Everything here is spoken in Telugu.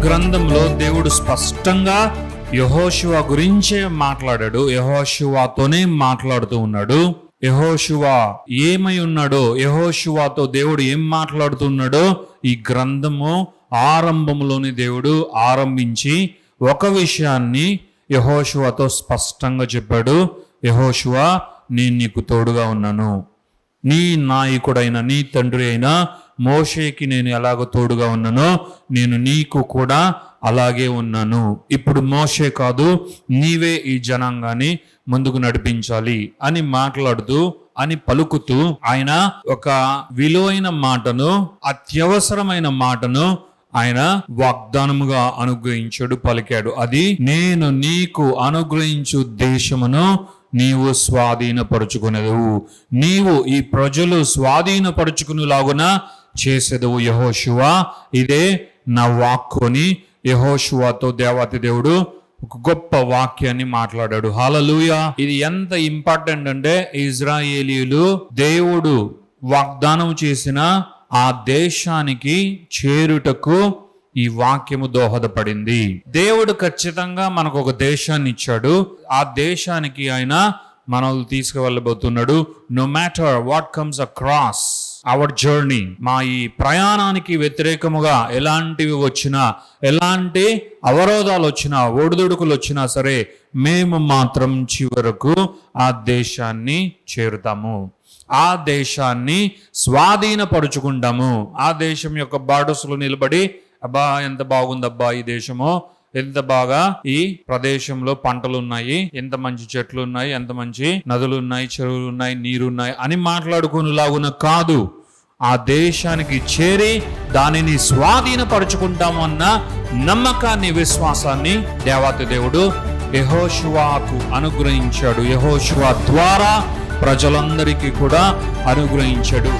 గ్రంథంలో దేవుడు స్పష్టంగా యెహోషువ గురించే మాట్లాడాడు. యెహోషువతోనే మాట్లాడుతూ ఉన్నాడు. యెహోషువ ఏమై ఉన్నాడో, యెహోషువతో దేవుడు ఏం మాట్లాడుతున్నాడో ఈ గ్రంథము ఆరంభంలోని దేవుడు ఆరంభించి ఒక విషయాన్ని యెహోషువతో స్పష్టంగా చెప్పాడు. యెహోషువ, నేను నీకు తోడుగా ఉన్నాను. నీ నాయకుడైన, నీ తండ్రి అయిన మోషేకి నేను ఎలాగో తోడుగా ఉన్నానో నేను నీకు కూడా అలాగే ఉన్నాను. ఇప్పుడు మోషే కాదు, నీవే ఈ జనాంగాన్ని ముందుకు నడిపించాలి అని మాట్లాడుతూ అని పలుకుతూ ఆయన ఒక విలువైన మాటను, అత్యవసరమైన మాటను ఆయన వాగ్దానముగా అనుగ్రహించాడు, పలికాడు. అది, నేను నీకు అనుగ్రహించు దేశమును నీవు స్వాధీనపరుచుకునేదవు, నీవు ఈ ప్రజలు స్వాధీనపరుచుకునేలాగున చేసేదవు యెహోషువ. ఇదే నా వాక్కుని యెహోషువతో దేవాతి దేవుడు ఒక గొప్ప వాక్యాన్ని మాట్లాడాడు. హల్లెలూయా. ఇది ఎంత ఇంపార్టెంట్ అంటే, ఇజ్రాయేలీయులు దేవుడు వాగ్దానం చేసిన ఆ దేశానికి చేరుటకు ఈ వాక్యము దోహదపడింది. దేవుడు ఖచ్చితంగా మనకు ఒక దేశాన్ని ఇచ్చాడు. ఆ దేశానికి ఆయన మనల్ని తీసుకువెళ్ళబోతున్నాడు. No matter what comes across our journey, మా ఈ ప్రయాణానికి వ్యతిరేకముగా ఎలాంటివి వచ్చినా, ఎలాంటి అవరోధాలు వచ్చినా, ఒడిదుడుకులు వచ్చినా సరే, మేము మాత్రం చివరకు ఆ దేశాన్ని చేరుతాము, ఆ దేశాన్ని స్వాధీనపరుచుకుంటాము. ఆ దేశం యొక్క బార్డర్స్లో నిలబడి, అబ్బా ఎంత బాగుందబ్బా ఈ దేశము, ఎంత బాగా ఈ ప్రదేశంలో పంటలు ఉన్నాయి, ఎంత మంచి చెట్లు ఉన్నాయి, ఎంత మంచి నదులు ఉన్నాయి, చెరువులు ఉన్నాయి, నీరున్నాయి అని మాట్లాడుకునేలాగున కాదు. ఆ దేశానికి చేరి దానిని స్వాధీనపరుచుకుంటాము అన్న నమ్మకాన్ని, విశ్వాసాన్ని దేవాతి దేవుడు యెహోషువకు అనుగ్రహించాడు. యెహోషువ ద్వారా ప్రజలందరికీ కూడా అనుగ్రహించాడు.